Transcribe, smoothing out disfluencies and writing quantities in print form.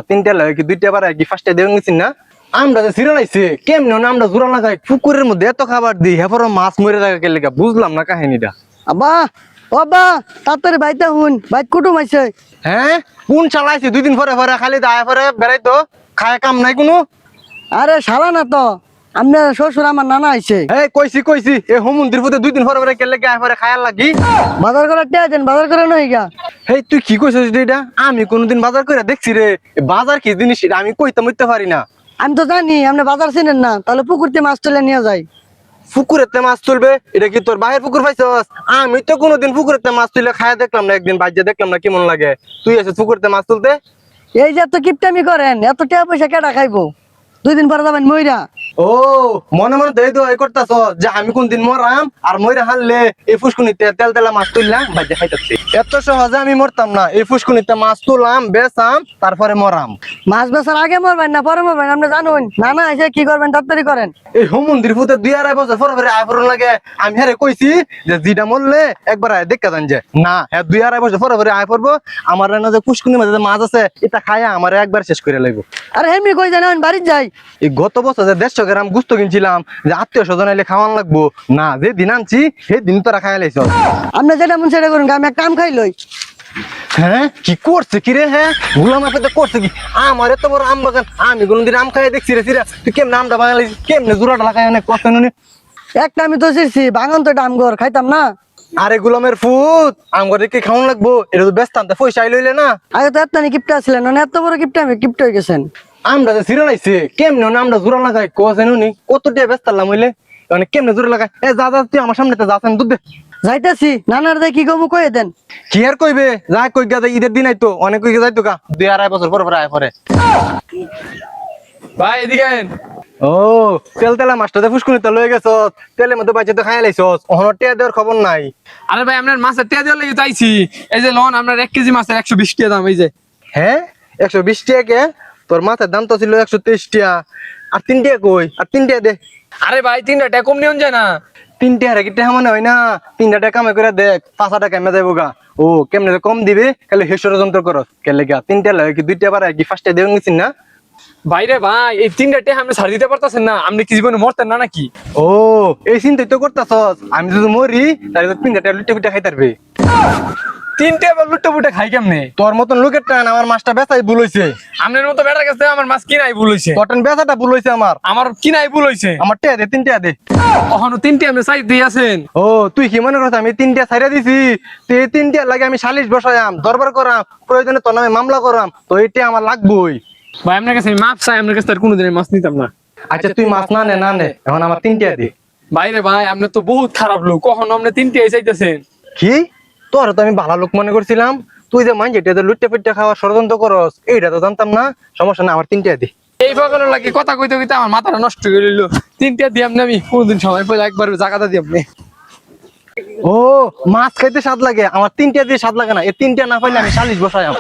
তিনটা লাগে কি দুইটা বার কি ফার্স্টে দেবেন গেছি না আমরা যে সিরিয়াল আইছে কেমনে না আমরা জোড়া লাগাই পুকুরের মধ্যে এত খাবার দিই হেফর মাছ মরে থাকে কে লেগা বুঝলাম না কাহিনীটা। আব্বা ও আব্বা তাড়াতাড়ি বাইতে হুন বাইত কুটুম আইছে। হ্যাঁ কোন চালাইছে 2 দিন পরে পরে খালি দায় পরে বেড়াইতো খায় কাম নাই কোনো। আরে শালা না তো আপনার শ্বশুর আমার নানা আইছে। এই কইছি এ হোমন্দির পুতে 2 দিন পরে পরে কে লেগা পরে খায়ার লাগি বাজার করে টিয়া দেন বাজার করে নই গা। হেই তুই কি কইছিস এটা আমি কোনদিন বাজার করে দেখছি রে এ বাজার কি জিনিস এটা আমি কইতে মইতে পারি না। আমি তো জানি আপনি বাজার চিনেন না তাহলে পুকুরতে মাছ তুলে নিয়ে যাই। পুকুরেতে মাছ তুলবে এটা কি তোর বাইরের পুকুর পাইছস? আমি তো কোনোদিন পুকুরেতে মাছ তুলে খায়া দেখলাম না, একদিন বাজ্যে দেখলাম না কেমন লাগে। তুই এসে পুকুরেতে মাছ তুলতে? এই যে এত কিপটামি করেন এত টাকা পয়সা কেডা খাইবো? 2 দিন পরে যাবেন মইরা। ও মনে মনে দেই দো এই করতাছ যে আমি কোনদিন মরাম আর মইরা হারলে এই ফুসকুনিতে তেল তেলা মাছ তুললাম বাজ্যে খাইতাছি। এত সহজে আমি মরতাম না, এই ফুসকুনিতে মাছ তুললাম বেচাম তারপরে মরাম। মাছ বেচার আগে মরবেন না পরে মরবেন আপনি জানুন। নানা এসে কি করবেন তাড়াতাড়ি করেন। এই হোমন্দির পুতে 2-2.5 বছর পরে পরে আইফরন লাগে আমি হারে কইছি যে জিটা মরলে একবার দেখা যান যে না হ্যাঁ 2-2.5 বছর পরে পরে আই পড়বো আমার না যে ফুসকুনির মধ্যে যে মাছ আছে এটা খায়া আমার একবার শেষ করে লাগবো। আরে হেমনি কই জানেন বাড়ি যাই। এই গত বছর যে 150 গ্রাম গুস্ত কিনছিলাম যে আত্মীয় স্বজন এলে খাওয়ান লাগবো না, যে দিন আনছি সেই দিন তোরা খাইয়া লাইছ। আপনি যেটা মন সেটা করুন আমি এক কাম খাই লই। হ্যাঁ কি করছে কি রে? হ্যাঁ গুলাম আপেতে করছে কি? আমার এত বড় আম বাগান আমি কোনদিন আম খাইয়া দেখছি রে সিরা তুই কেমনে আমটা বাঙালি কেমনে জোড়াটা লাগাই অনেক কষ্ট নুনি। একটা আমি তো চিরছি বাগান তো এটা আমগর খাইতাম না। আরে গুলামের ফুট আমগরে কি খাওয়ান লাগবো? এটা তো ব্যস্ত আনতে পয়সা লইলে না। আগে তো এতখানি কিপটা ছিলেন মানে এত বড় কিপটা আমি কিপটা হয়ে গেছেন। আমরা যে সিরিয়াল আইছে কেমনে না আমরা জোড়া লাগাই কোসেন নুনি কত টাকা ব্যস্ত আনলাম হইলে মানে কেমনে জোড়া লাগাই এ যা যা তুই আমার সামনেতে যাচ্ছেন দুধ দে। যাইতাছি নানার দেয় কি গমু কয়ে দেন। কি আর কইবে যা কই গা ঈদের দিন আইতো অনেক কই যাইতো গা 2-2.5 বছর পরে পরে আয় পরে। ভাই এদিকে আইন। ও তেল তেলা মাছটা ফুসকুনিতে লয়ে গেছস তেলের মধ্যে বাইচে তো খাইয়া লাইছস ওহনো টিয়া দেওয়ার খবর নাই। আরে ভাই আপনার মাছের টিয়া দেওয়ার লাগি চাইছি। এই যে লোন আপনার 1 কেজি মাছের 120 টাকা দাম। এই যে হ্যাঁ 120 টাকা কে? তোর মাছের দাম তো ছিল 123 টাকা আর 3 টাকা কই আর 3 টাকা দে। আরে ভাই 3টা টাকা কম নিয়ন যায় না। 3 টাকা কি টাকা মনে হয় না? 3 টাকা কামাই করে দেখ 5 টাকা কামে যাইবো গা। ও কেমনে যে কম দিবে খালি হেসর যন্ত্র করস কে লেগা 3 টাকা লাগে কি 2 টাকা বাড়ায় কি ফার্স্টে দেবেন গেছিস না? ভাইরে ভাই এই 3টা টাকা আপনি ছাড় দিতে পারতাছেন না? আপনি কি জীবনে মরতেন না নাকি? ও এই চিন্তাই তো করতাছস আমি যদি মরি তাহলে তো 3 টাকা লুটে পুটে খাইতে পারবে। 3টা আবার লুটে পুটে খাই কেমনে? তোর মতন লোকের টান আমার মাছটা বেচাই ভুল হইছে। আপনার মতো বেটার কাছে আমার মাছ কিনাই ভুল হইছে। কটন বেচাটা ভুল হইছে আমার কিনাই ভুল হইছে। আমার টাকা দে 3 টাকা দে। ওখানে 3টা আপনি চাই দিয়ে আছেন। ও তুই কি মনে করছ আমি 3 টাকা ছাইরা দিছি? তুই এই 3 টাকা লাগে আমি সালিশ বসায়াম দরবার করাম প্রয়োজনে তোর নামে মামলা করাম তো এইটা আমার লাগবই। ভাই আপনার কাছে আমি মাপ চাই, আপনার কাছে আর কোনোদিন মাছ নিতাম না। আচ্ছা তুই মাছ না নে এখন আমার 3 টাকা দে। ভাইরে ভাই আপনি তো বহুত খারাপ লোক, কখনো আপনি 3টা চাইতেছেন। কি তোর তো আমি ভালো লোক মনে করছিলাম, তুই যে মান যেটা লুটে পিটে খাওয়ার ষড়যন্ত্র করস এইটা তো জানতাম না। সমস্যা না আমার 3 টাকা দে। এই পাগলের লাগে কথা কইতে কইতে আমার মাথাটা নষ্ট করে দিল। 3টা দিয়ে আমি কোনদিন সময় পেলে একবার জায়গাটা দিয়ে আপনি। ও মাছ খাইতে স্বাদ লাগে আমার 3 টাকা দিয়ে স্বাদ লাগে না, এই 3 টাকা না পাইলে আমি সালিশ বসায়াম।